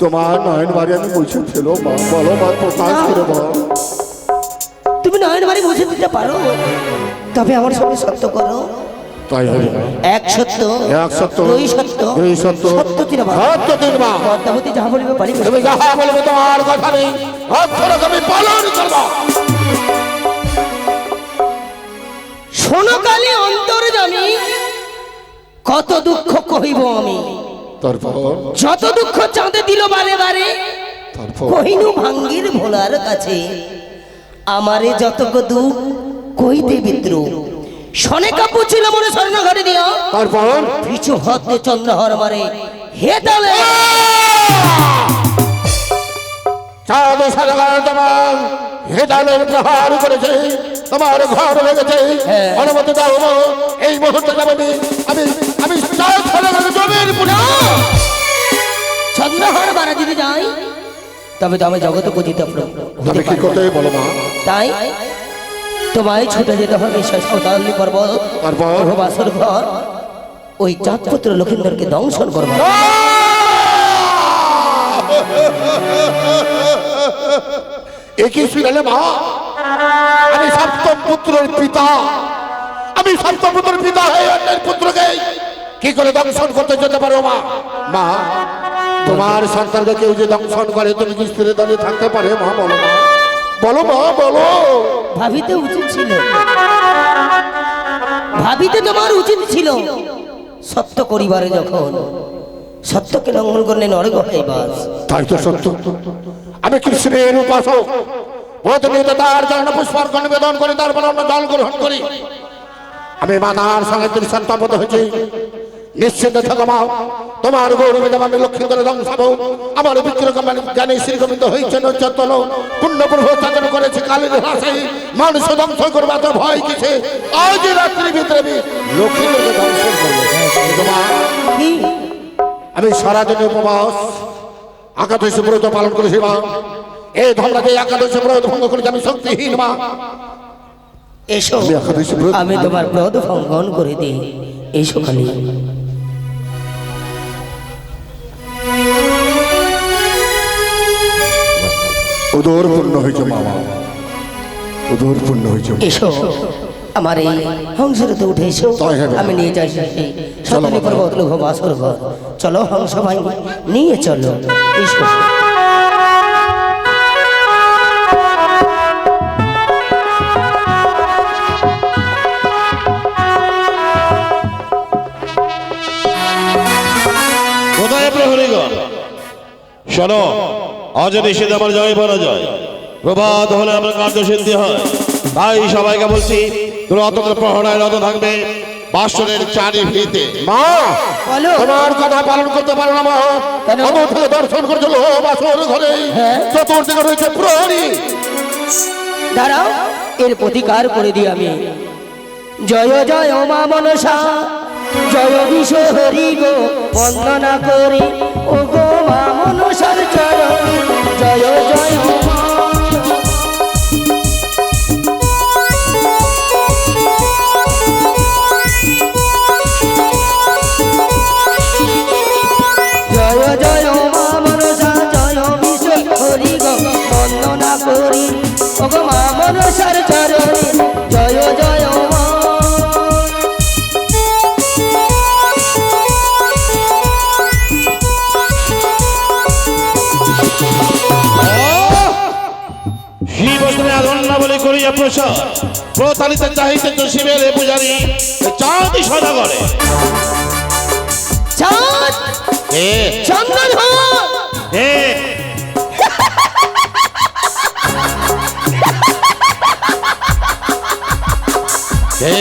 তোমার নয়ন বাড়ি আমি বসে ছিল মা, বলো মা প্রকাশ করে বল। তুমি নয়ন বাড়ি বুঝে দিতে পারো, তবে আমার সঙ্গে সত্য করো। তাই হবে এক সত্য, এক সত্য, দুই সত্য, দুই সত্য, সত্য তিনবার, সত্য তিনবার। পদ্মাবতী যাহা বলিবে পারি, তুমি যাহা বলবে তোমার কথা নেই, অক্ষরক আমি পালন করব। শোনো কালী অন্তর্যামী, কত দুঃখ কহিব আমি। তারপর যত দুঃখ চাঁদে দিল বারে বারে, তারপর কহিনু ভাঙ্গির ভোলার কাছে। আমারে যতক দুঃখ কইতে বিদ্রুপ, শনে কাপু ছিল মনে স্বর্ণ ঘরে দিয়া। তারপর পিছু হতে চন্দ্রহর মারে হে তালে চাঁদ সাজাগার তোমার হেদালের প্রহার করেছে, তোমার ঘর লেগেছে। অনুমতি দাও মা, এই মুহূর্তে যাবে আমি আমি চাঁদ সাজাগার জমির পুনা। চন্দ্রহর মারা যদি যাই, তবে তো আমি জগৎ পূজিত তবে কি করতে বলো মা? তাই তোমায় ছুটে যেতে হবে সৌতালি পর্বত, তারপর বাসর ঘর, ওই চাঁদপুত্র লক্ষিন্দরকে দংশন করবো। একই শুনালে মা, আমি সপ্তম পুত্রের পিতা, আমি সপ্তম পুত্রের পিতা হয়ে অন্যের পুত্রকে কি করে দংশন করতে যেতে পারো মা? মা, তোমার সন্তানকে কেউ যে দংশন করে তুমি কি স্থিরে দাঁড়িয়ে থাকতে পারে মা? বলো মা, বলো মা, বলো। ভাবিতে উচিত ছিল, ভাবিতে তোমার উচিত ছিল। সত্য করিবারে যখন সত্যকে লঙ্ঘন করলে নরক হয় বাস। তাই তো সত্য, আমি কৃষ্ণের উপাসক, প্রতিনিয়ত তার জন্য পুষ্পার্ঘ্য নিবেদন করি, তারপর আমরা জল গ্রহণ করি। আমি মাতার সঙ্গে দৃষ্টান্তবদ্ধ হয়েছি। নিশ্চিন্ত থাকো মা, তোমার গৌরবে যেমন আমি লক্ষ্মীন্দরে ধ্বংসাবো। আমার বিক্রম জ্ঞানী শ্রীগোবিন্দ হয়েছেন চতল পুণ্যপ্রভু চাদন করেছে কালীর হাসে। মানুষ ধ্বংস করবা তো ভয় কিসে, আজ রাত্রি ভিতরে আমি লক্ষ্মীন্দরকে ধ্বংসন করবো। কিন্তু মা, কি আমি সারাদিন উপবাস একাদশী ব্রত পালন করেছি মা। এই ধর্মকে একাদশী ব্রত ভঙ্গ করেছি আমি শক্তিহীন মা। এসো, আমি একাদশী ব্রত আমি তোমার ব্রত ভঙ্গন করে দিই। এসো খালি উদর পূর্ণ হয়েছে মামা, উদর পূর্ণ হয়েছে। এসো, আমার এই হংসরতে উঠে এসো, তাই হবে। আমি নিয়ে যাই সতনী পর্বত লোক বাসর ঘর। চলো হংস ভাই, নিয়ে চলো। এসো কোথায় প্রহরীগণ? শোনো, আজ নিষেধ আমার জয় পরাজয়, প্রভাত হলে আমার কার্য সিদ্ধি হয়। তাই সবাইকে বলছি, তোর অতন্ত্র প্রহরায় রত থাকবে বাসনের চারিভিতে। মা, বলো। তোমার কথা পালন করতে পারো না মা। কেন? আমার থেকে দর্শন করছিল বাসর ঘরে, হ্যাঁ। চতুর্দিকে রয়েছে প্রহরী। দাঁড়াও, এর প্রতিকার করে দিই আমি। জয় জয় মা মনসা, জয় বিশ্ব হরি গো, বন্দনা করি ও গো মা মনসার চরণ। জয় জয় মা, জয় জয় মা মনসা, জয় বিশ্ব হরি গো, বন্দনা করি ও গো মা মনসার চরণে। জয় জয় মা, শিব আধন্না বলে করিয়া প্রসাদ প্রতারিত চাহিতে তো শিবের এ পূজারী চাঁদি সদা করে। চাঁদ এ চন্দ্রধর, এ এ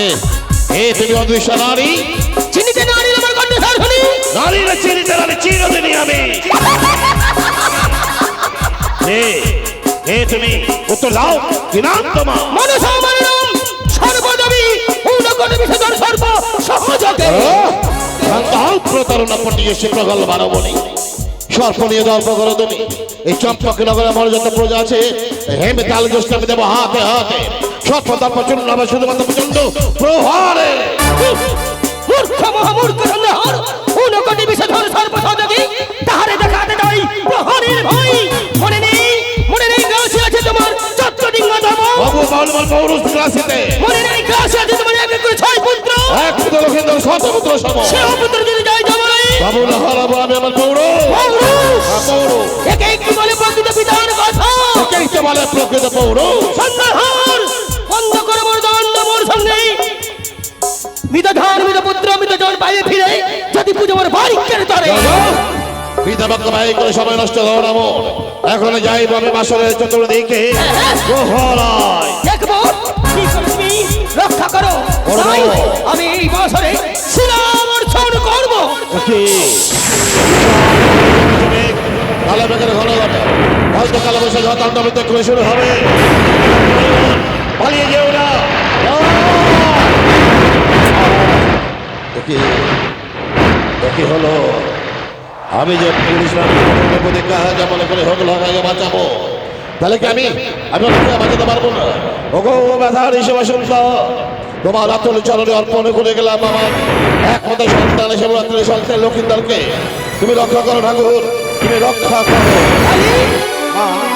এ তুমি অদৃশ্য নারী, চিনিতে নারী আমার কণ্ঠস্বর শুনি। নারীর চিনিতে নারী চিরদিনই আমি। এ এ তুমি উত্তর দাও, কি নাম তোমার? মনসা আমার নাম, সর্বদেবী উনকোটি বিশ্বধর সর্ব সহযোগে। প্রতারণা পটিয়ে সে প্রগল মানবনী সর্প নিয়ে দর্প করো তুমি। এই চম্পকে নগরে আমার যত প্রজা আছে, হেমে তাল জ্যেষ্ঠ আমি দেবো হাতে হাতে। সর্প দর্প চূর্ণ হবে শুধুমাত্র প্রচন্ড প্রহারে। মূর্খ মহামূর্খ সন্দেহর উনকোটি বিশ্বধর সর্ব সহযোগী, তাহারে দেখাতে যাই প্রহর পৌরুষ রাশিতে মনে নাই কাছে আছে তোমার এক করে 6 পুত্র এক পুত্র লক্ষিন্দর শত পুত্র সম সে পুত্র যদি যাই যাবো না বাবু না হারাবো আমি আমার পৌরুষ পৌরুষ একে কি বলে প্রকৃত পিতার কথা একেই তো বলে প্রকৃত পৌরুষ সন্ন্যাহার বন্ধ করে মোর দণ্ড মোর সঙ্গে মৃত ধান মৃত পুত্র মৃত জন পায়ে ফিরে যদি পুজো মোর বাড়ি কেড়ে তরে পিতামাকে ভাই করে সময় নষ্ট করো না মোর এখন যাইব আমি বাসরের চতুর্দিকে প্রহরায় দেখবো কি করবি রক্ষা করো করবো। তাই আমি এই বছরে শিলাম অর্চন করবো কালো বেগের ঘন ঘটে হয়তো কালো বসে তাণ্ডবিত করে শুরু হবে পালিয়ে যেও না দেখি হলো আমি যে পুলিশরা প্রতিজ্ঞা যা মনে করে হোক লড়াইয়ে বাঁচাবো তাহলে কি আমি ওকে বাঁচাতে পারবো না ওগো ব্যথার হিসেবে শুনছ তোমার রাত্রে চরণে অর্পণ করে গেলাম আমার একমাত্র সন্তান হিসেবে রাত্রে সন্তান লক্ষিন্দরকে তুমি রক্ষা করো ঠাকুর তুমি রক্ষা করো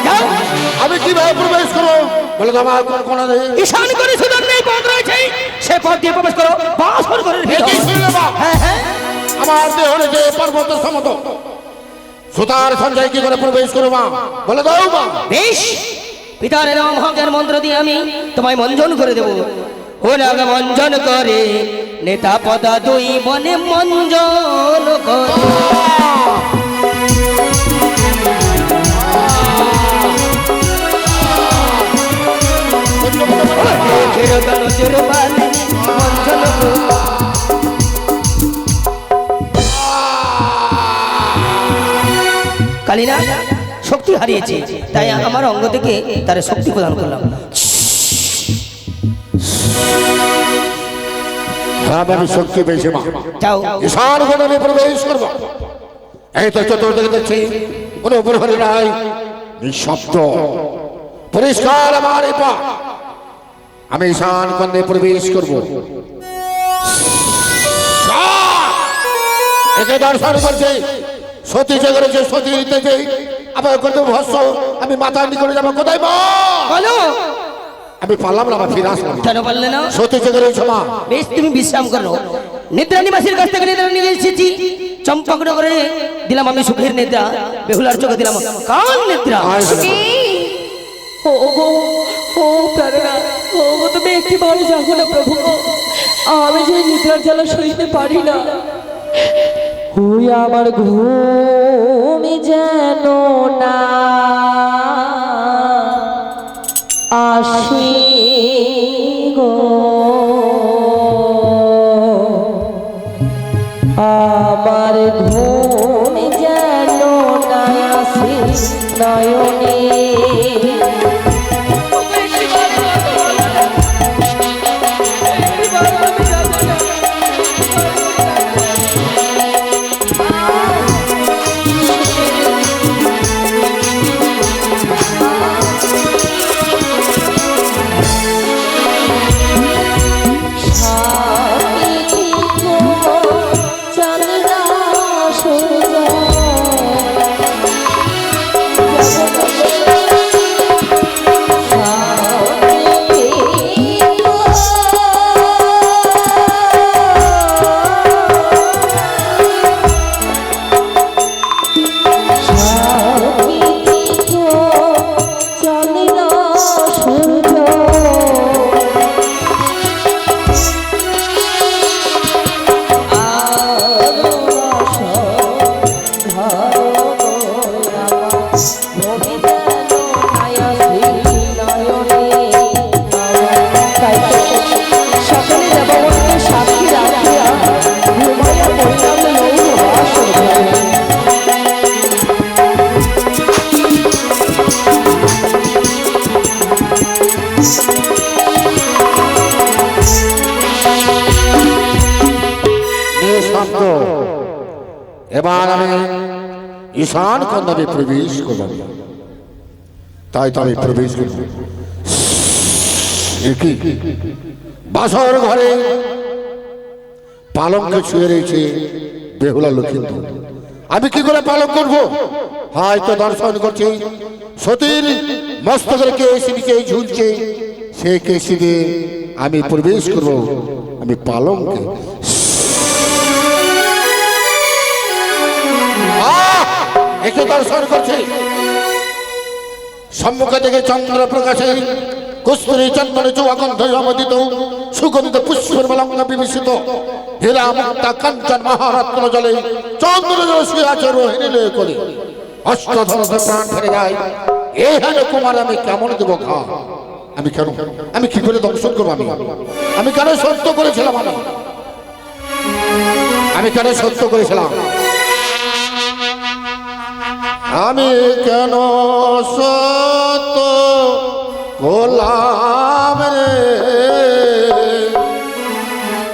যাও আমি কিভাবে প্রবেশ করবো বলে তো আমার কোন নেই ঈশান করে সুদর নেই পথ রয়েছে সে পথ দিয়ে প্রবেশ করো বাসর ঘরের ভিতর এটাই শুনলে বাপ। হ্যাঁ হ্যাঁ আমার দেহ যে পর্বত সমত সুতার সঞ্জয় কি করে প্রবেশ করবো মা বলে দাও মা বেশ পিতার নাম হকের মন্ত্র দিয়ে আমি তোমায় মঞ্জন করে দেব হোনাগ মঞ্জন করে নেতা পদা দুই বনে মঞ্জন করে মঞ্জন করে কালিনা শক্তি হারিয়েছে তাই আমার অঙ্গ থেকে তার শক্তি প্রদান করলাম আমি শক্তি পেয়েছি মা যাও ঈশান ঘরে আমি প্রবেশ করবো এই তো চতুর্দিকে দেখছি কোনো প্রহরী নাই নিঃশব্দ পরিষ্কার আমার এই পা আমি ঈশান কন্দে প্রবেশ করবো একে দর্শন করছে সতী জেগেছে সতী নিতেছে আবার কত ভস্য আমি মাথার নিকটে যাবো কোথায় মা বলো আমি পারলাম না আবার ফিরে আসলাম কেন বললে না সতী জেগেছে মা বেশ তুমি বিশ্রাম করো নিদ্রা নিবাসীর কাছ থেকে নিদ্রা নিয়ে এসেছি চম্পকনগরে দিলাম আমি সুখের নিদ্রা বেহুলার চোখে দিলাম কাল নিদ্রা ও গো ও প্রাণনা ও গো তুমি একটি ভালো জাগো না প্রভু গো। আমি যে নিদ্রার জ্বালা সইতে পারি না ওই আমার ঘুম যেন না আসি গো আমার ঘুম যেন না আসি নয়নে নিঃশব্দ এবার আমি ঈশান কন্দে প্রবেশ করব তাই তো আমি প্রবেশ করব কি বাসর ঘরে পালঙ্কে শুয়ে রয়েছে বেহুলা লক্ষিন্দর আমি কি করে পালন করব হয়তো দর্শন করছি সতীর মস্তকের কে সিনিকে ঝুলছে সে কেশিতে আমি প্রবেশ করব আমি পালঙ্কে। একে দর্শন করছে সম্মুখে থেকে চন্দ্র প্রকাশে কস্তুরী চন্দনে চুয়াগন্ধ অমদিত সুগন্ধ পুষ্পের মলঙ্গ বিমিশিত হীরা মুক্তা কাঞ্চন মহারত্ন জলে চন্দ্র জল শুয়ে আছে রোহিণী লয়ে করে অষ্টধর প্রাণ ফেরে যায়। এই হেন কুমার আমি কেমন দেব ঘা? আমি কি করে দর্শন করবো? আমি কেন সত্য করেছিলাম? আমি কেন সত্য করেছিলাম? আমি কেন সত্য গোলাম রে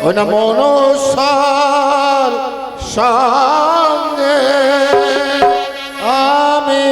ওই না মনুষ্যার সঙ্গে আমি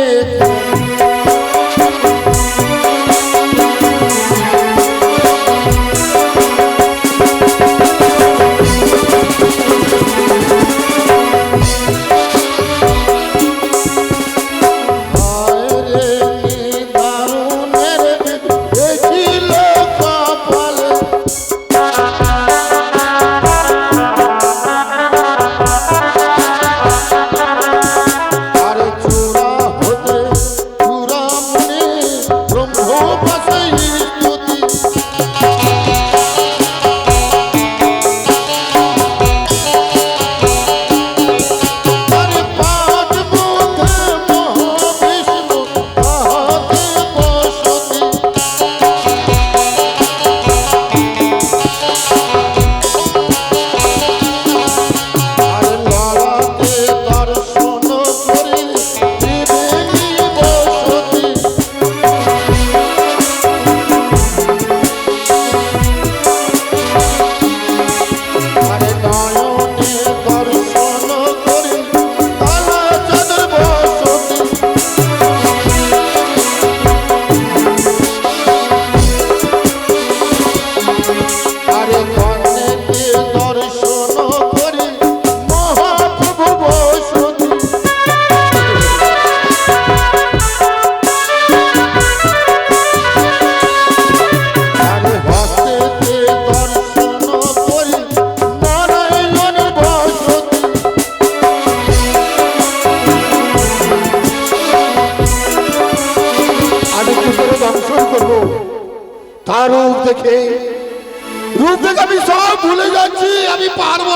রূপ দেখে আমি সব ভুলে যাচ্ছি। আমি পারবো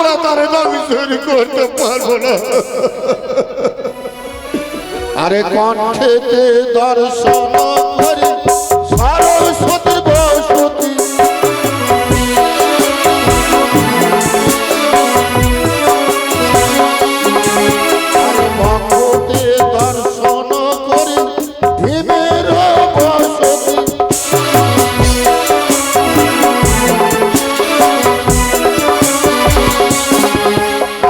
না তার দংশন করতে পারবো না। আরে কণ্ঠেতে দর্শন করি সরস্বতী বসতি আরে ভক্তে দর্শন করি ভীমের বসতি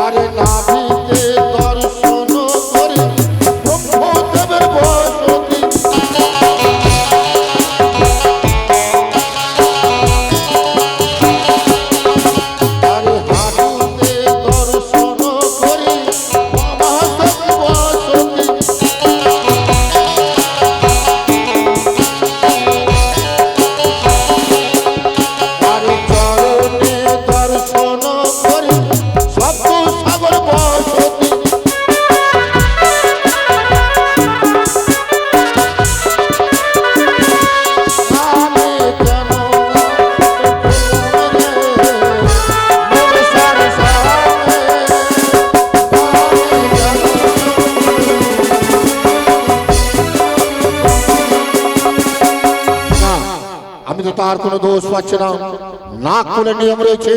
আরে নাভিতে দর্শন করি ব্রহ্মদেবের বসতি আরে হাঁটুতে দর্শন করি মহাদেব বসতি আরে চরণে দর্শন করি সপ্ত সাগর বসতি আমি কেন মনুষ্যের সঙ্গে আমি তো তার কোনো দোষ পাচ্ছি না। নাক খুলে নিয়ম রয়েছে,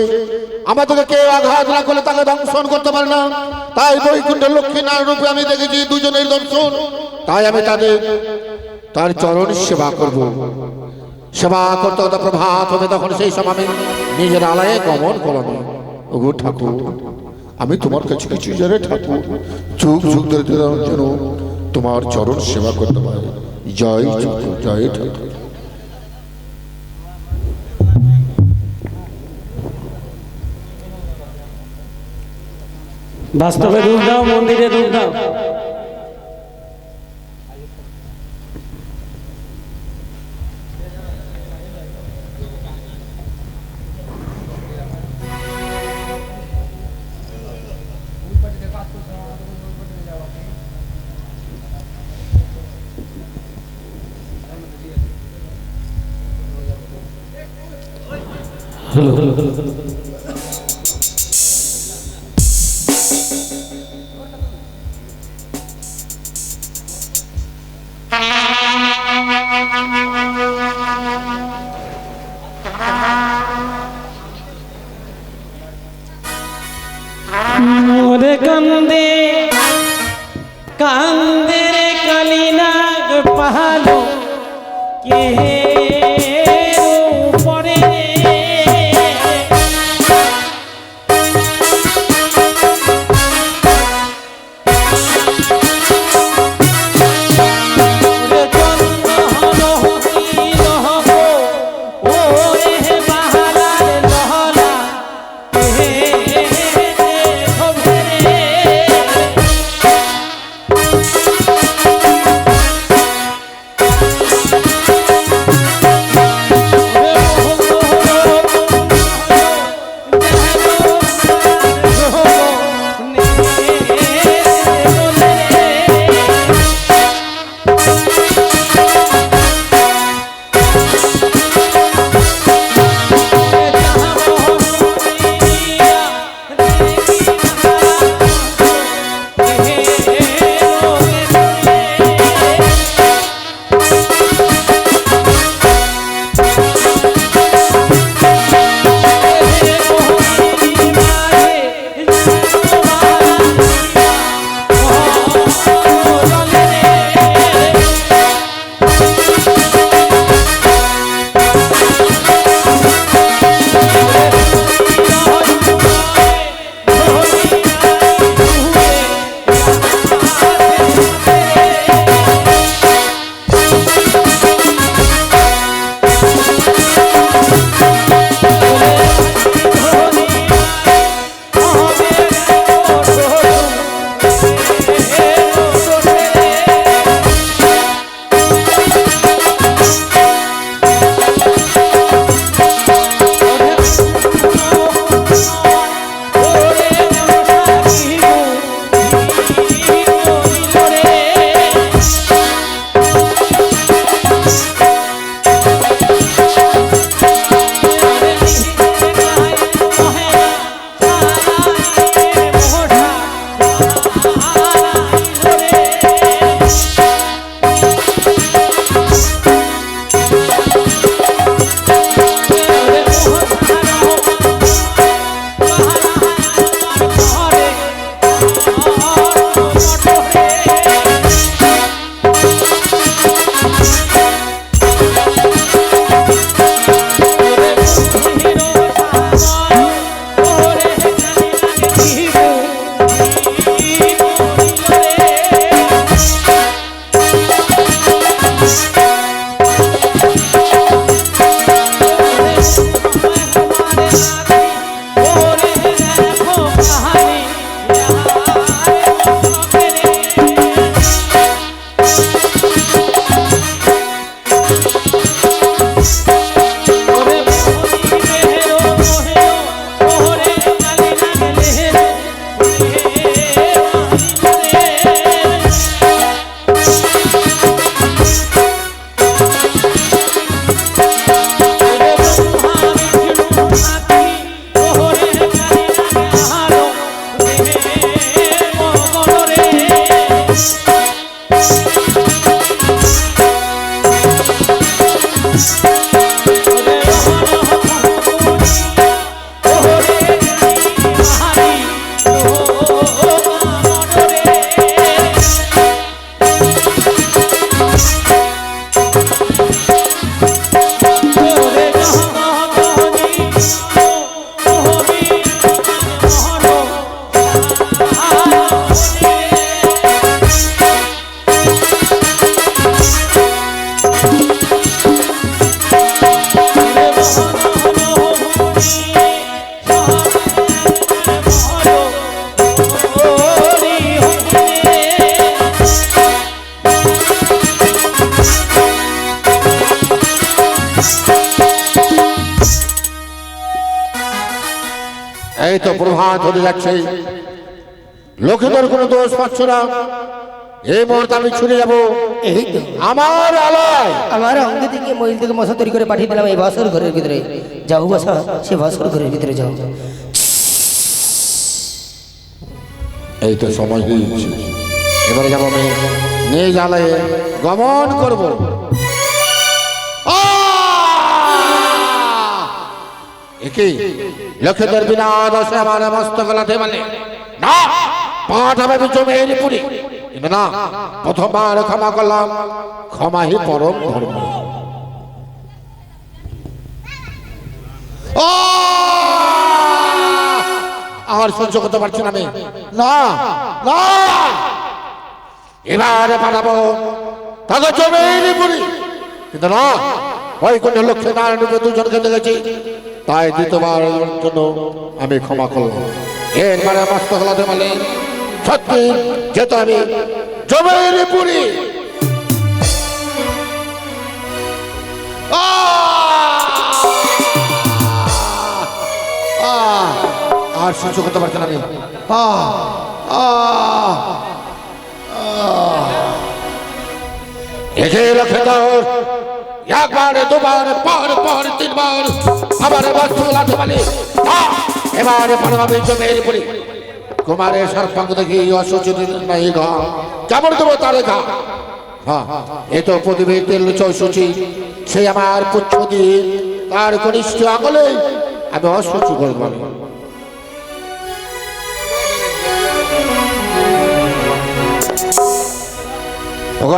আমাদেরকে কেউ আঘাত না করলে তাকে দংশন করতে পারে না। তাই বৈকুণ্ঠের লক্ষ্মী নারায়ণ রূপে আমি দেখেছি দুজনের দর্শন। তাই আমি তার চরণ সেবা করব। সেবা করতে করতে প্রভাত হবে, তখন সেই সময় আমি নিজের আলয়ে গমন করব। ওগো ঠাকুর, আমি তোমার কাছে কিছু জানে ঠাকুর, যুগ যুগ ধরে যেন তোমার চরণ সেবা করতে পারে। জয় ঠাকুর, জয় ঠাকুর। বাস্তবে রূপ দাও, মন্দিরে রূপ দাও। মোরে কান্দে কান্দে রে কালিনাগ পাহালো কে পরে এই তো প্রভাত হতে যাচ্ছে, লোকেদের কোনো দোষ পাচ্ছ না, এই মুহূর্তে আমি ছুটে যাব এই তো আমার আলয়। আমার অঙ্গ থেকে মহিল থেকে মশা তৈরি করে পাঠিয়ে দিলাম এই বাসর ঘরের ভিতরে। যাও বাসা, সে বাসর ঘরের ভিতরে যাও। এই তো সময় দিয়েছি, এবারে যাবো আমি নিজ আলয়ে গমন করব। একে লক্ষ্মীদের বিনা দশে আমার মস্তক লাথে মানে না পাঠ হবে জমের পুরি, কিন্তু না প্রথমবার ক্ষমা করলাম, ক্ষমাই পরম ধর্ম। আর সহ্য করতে পারছি না আমি, না না এবারে পাঠাবো তাকে জমের পুরি, কিন্তু না ওই কোন লক্ষ্মী নারায়ণ দুজনকে দেখেছি, তাই দ্বিতীয়বার জন্য আমি ক্ষমা করলাম। এরপরে মস্তক লাথে মানে সত্যি যেত আমি জমের পুরি। আর সহ্য করতে পারছি না আমি, একে লক্ষ্যে তোর একবার দুবার পর পর তিনবার আবার মস্তক লাথে মানে এবারে পাঠাবে জমের পুরি। কুমারের সর্পাঙ্গ দেখি অসুচিত নাই ঘা, কেমন দেবো তার ঘা। হ্যাঁ এ তো প্রদীপের তেল চৌসুচি, সে আমার পুচ্ছ দিয়ে তার কনিষ্ঠ আঙুলে আমি অসুচি করব।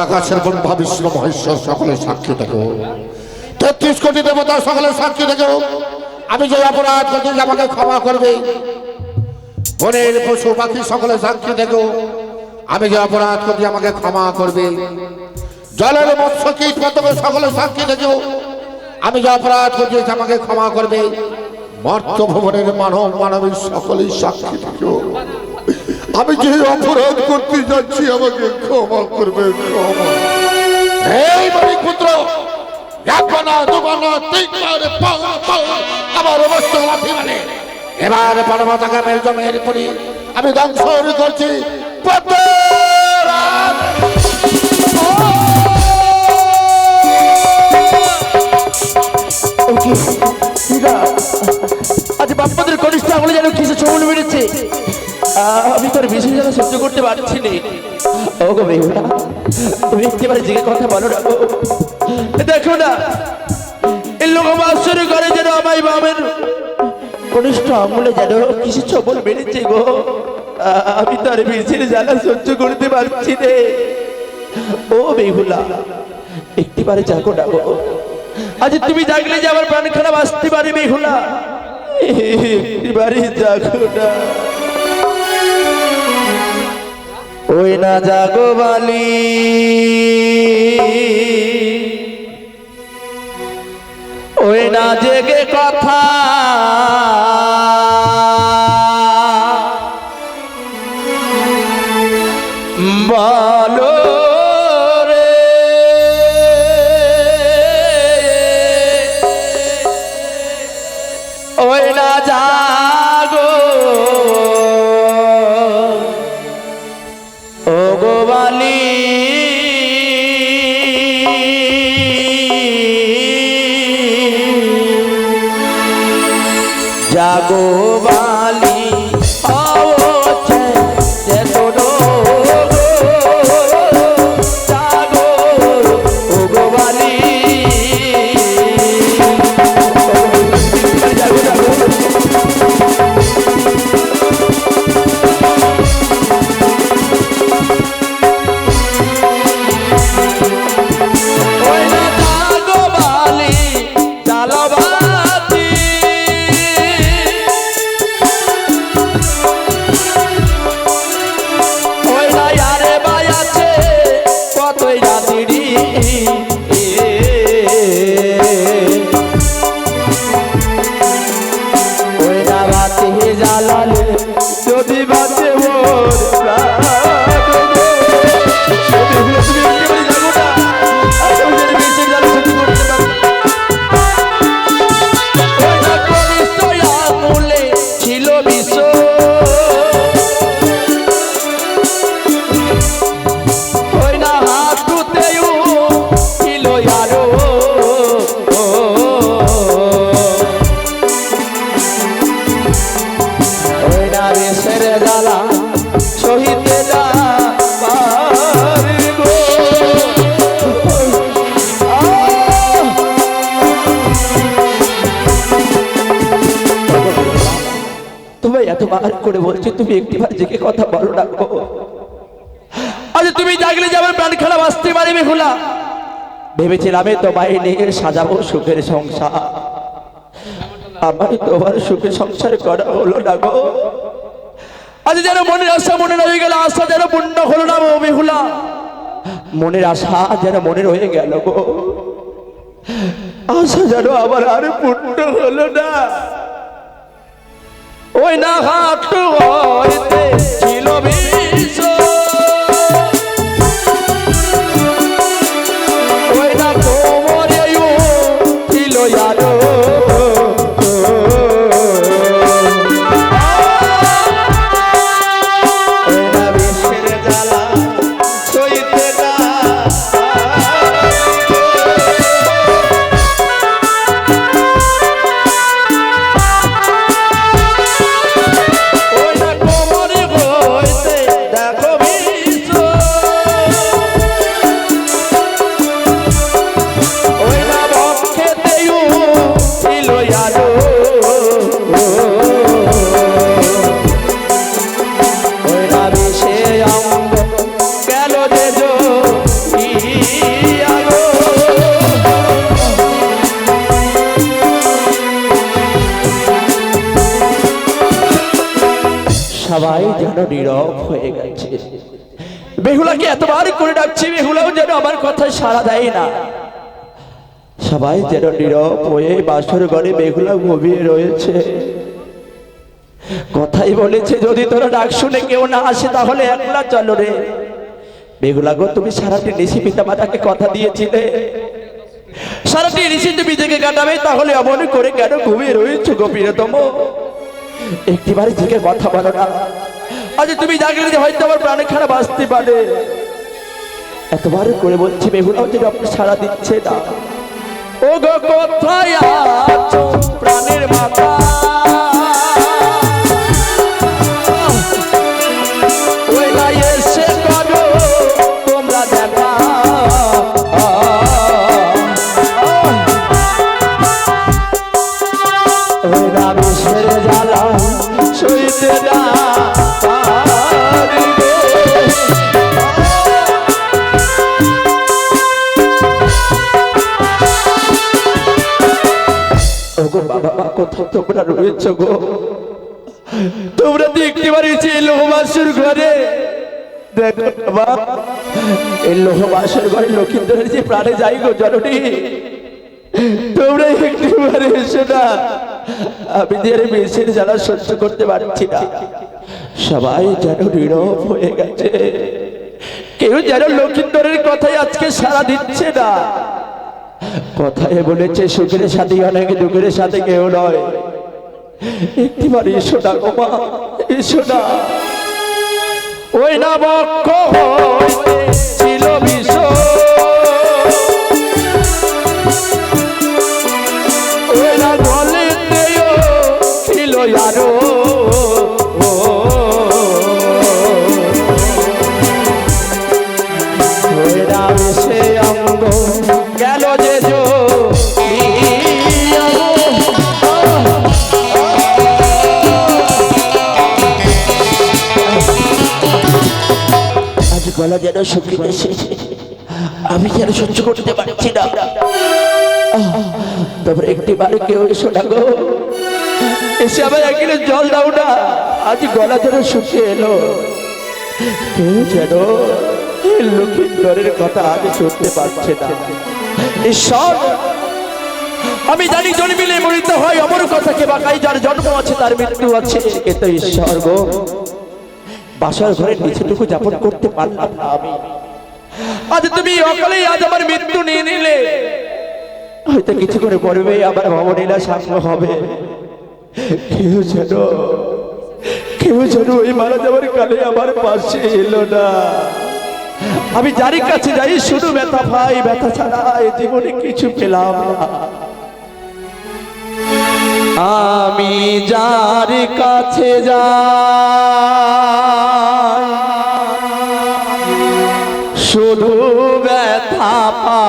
আকাশের কোন ভাবিষ্য মহেশ্বর সকলে সাক্ষী দেখো, ৩৩ কোটি দেবতা সকলে সাক্ষী দেখো, আমি যে অপরাধ করছি আমাকে ক্ষমা করবে। বনের পশু পাখি সকলে সাক্ষী দেখো, আমি যে অপরাধ করছি আমাকে ক্ষমা করবে। জলের মৎস্য কীট পতঙ্গ সকলে সাক্ষী দেখো, আমি যে অপরাধ করছি আমাকে ক্ষমা করবে। মর্ত ভবনের মানব মানবী সকলেই সাক্ষী দেখো, আমি যে অপরাধ করতে যাচ্ছি আমাকে ক্ষমা করবে। ক্ষমা এই মানিক পুত্র একবার না দুবার না তিনবার আমার মস্তক লাথি মানে এবার পর্বতাগামের জমের পুরি আমি ধ্বংস করছি। আজ বাপ্পাদের কনিষ্ঠ আঙুলে যেন কিছু চমন মেরেছে, আমি তোর বেশি যেন সহ্য করতে পারছি না। ও গো বেহুলা, তুমি একেবারে জেগে কথা বলো না। দেখো না এই লোক মাস্টার করে যেন আমায় বামের কনিষ্ঠ আঙুলে যেন কিছু চমন মেরেছে গো। আমি তার বেশির জ্বালা সহ্য করতে পারছি না। ও বেহুলা, একটিবারে জাগো না গো। আজ তুমি জাগলে যে আমার প্রাণ খারাপ আসতে পারে বেহুলা, একটিবারে জাগো না। ওই না জাগো বালি, ওই না জেগে কথা বলো রে। ওই না জাগো ও গোবালি, জাগো বালি জাগো ও গোবালি। জাগো জাগো ওই না জাগো বালি জালবাতি, একটিবার করে বলছি, তুমি একটিবার জেগে কথা বলো না গো। আজ তুমি জাগলে যে আমার প্রাণ খেলা বাঁচতে পারি বেহুলা। ভেবেছিলাম তোমায় নিয়ে সাজাবো সুখের সংসার, আমার তোমার সুখের সংসার করা হলো না গো। আজ যেন মনের আশা মনে রয়ে গেল, আশা যেন পূর্ণ হলো না গো বেহুলা। মনের আশা যেন মনে রয়ে গেল গো, আশা যেন আবার আর পূর্ণ হলো না। ওই না হাঁটু হইতে ছিল বিষ, ওই না কোমরে ছিল আলো, ওই না বিষের জ্বালা সইতে না। সবাই যেন নীরব হয়ে গেছে। বেহুলাকে এতবার করে ডাকছি, বেহুলাও যেন আমার কথা সাড়া দেয় না। সবাই যেন নীরব হয়ে বাসর ঘরে বেহুলা ঘুমিয়ে রয়েছে। কথাই বলেছে, যদি তোরা ডাক শুনে কেউ না আসে তাহলে একলা চলো রে। বেহুলা গো, তুমি সারাটি নিশি পিতা মাতাকে কথা দিয়েছিলে, সারাটি নিশি তুমি জেগে কাটাবে, তাহলে অমন করে কেন ঘুমিয়ে রয়েছো গো প্রিয়তম? একটিবারে জেগে কথা বলো না। আজ তুমি জাগলে যে হয়তো আমার প্রাণে খারাপ আসতে পারে। এতবার করে বলছি, বেহুলাও যেন আপনি সারা দিচ্ছে না। ও গো কোথায় আছো প্রাণের মাতা, ওই না এসে করো তোমরা দেখা। ওই না বিষের জ্বালা সইতে না পারি গো। ওগো বাবা, কোথায় তোমরা রয়েছো গো? তোমরা দেখতে পারিছি এই লোহবাসের ঘরে। দেখো বাবা, এই লোহবাসের ঘরে লক্ষিন্দরের যে প্রাণে যাই গো জননী, তোমরা একটিবারে এসো না। আমি যে বিষের জ্বালা সহ্য করতে পারছি না। সবাই যেন নীরব হয়ে গেছে, কেউ যেন লক্ষিন্দরের কথাই আজকে সাড়া দিচ্ছে না। কথায় বলেছে, সুখের সাথে অনেক, দুঃখের সাথে কেউ নয়। একটিবার এসো না গো মা, এসো না। ওই না বক্ষ হইতে ছিল বিষ, ওই না গলেতেও ছিল আরো, ওই না সে অঙ্গ গেল যে গলা যেন শুকিয়ে এসেছে, আমি যেন সহ্য করতে পারছি না। তারপরে একটিবারে কেউ এসো না গো, এসে আবার একদিন জল দাও না। আজ গলা যেন শুকিয়ে এলো, কেউ যেন লক্ষিন্দরের কথা আজ শুনতে পারছে না। ঈশ্বর, আমি জানি জন্মিলে মরিতে হয়, অমর কথাকে বাঁকাই, যার জন্ম আছে তার মৃত্যু আছে। কিন্তু ঈশ্বর গো, বাসার ঘরে নিচেটুকু যাপন করতে পারলাম না আমি। আজ তুমি অকালেই আজ আমার মৃত্যু নিয়ে নিলে, হয়তো কিছু করে পড়বে আবার ভবনীলা সাঙ্গ হবে। কেউ যেন ওই মারা যাওয়ার কালে আমার পাশে এলো না। আমি যার কাছে যাই শুধু ব্যথা পাই, ব্যথা ছাড়া এ জীবনে কিছু পেলাম না। আমি যার কাছে যাই শুধু ব্যথা পাই,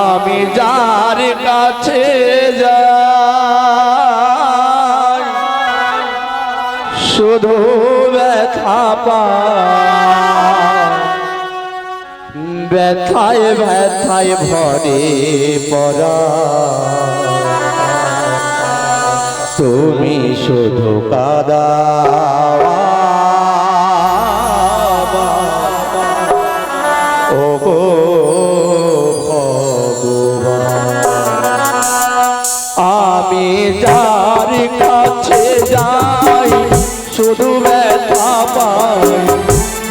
আমি যার কাছে যাই শুধু ব্যথা পায়, ব্যথায় ব্যথায় ভরে পড়া, তুমি শুধু কাদাও ও গো ভগবান। আমি যার কাছে যাই শুধু ব্যথা পাই,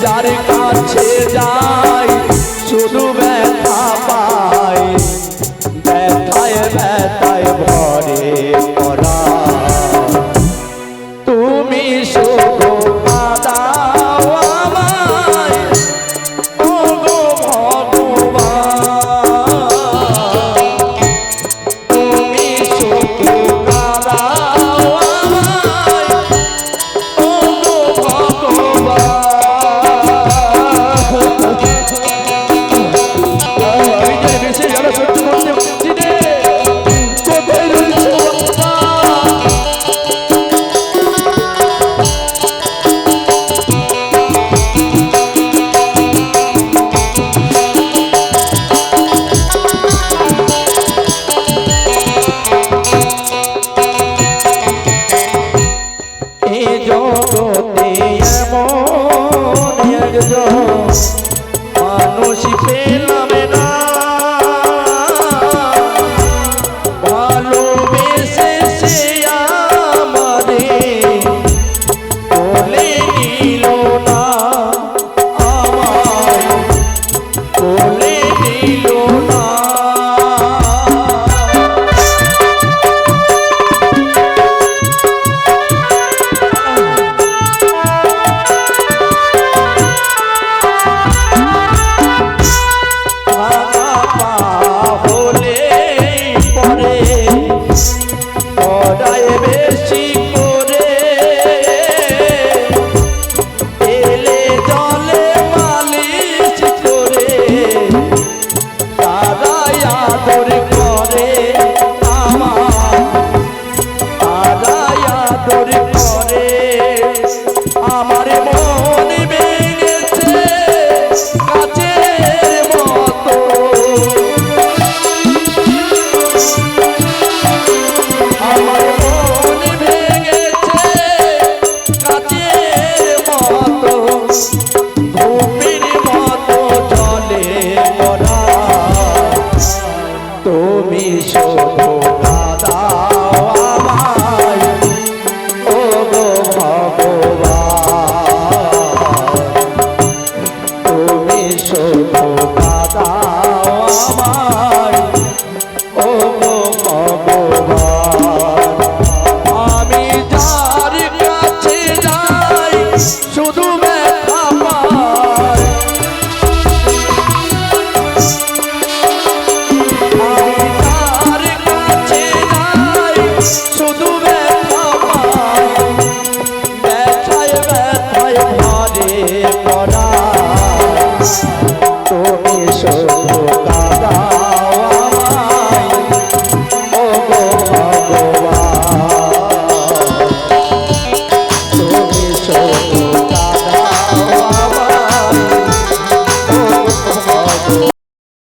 যার কাছে যাই শুধু ব্যথা পাই, ব্যথায় ব্যথায় ভরে পড়া, তুমি শুধু কাঁদাও আমায় ও গো ভগবান। তুমি শুধু কাঁদাও আমায় ও গো ভগবান। আমি যে বেশি জ্বালা সহ্য করতে পারছি রে, কোথায় রয়েছে বাবা? এ জগতে এমন একজন মানুষ পেলাম না, ভালোবেসে সে আমারে কোলে নিল না, আমায় কোলে নিল না। ভাঙা পা হলে পরে পড়ায় বেশি করে, এলে জলে মালিশ করে, তারাই আদর করে আমার, তারাই আদর করে আমার মন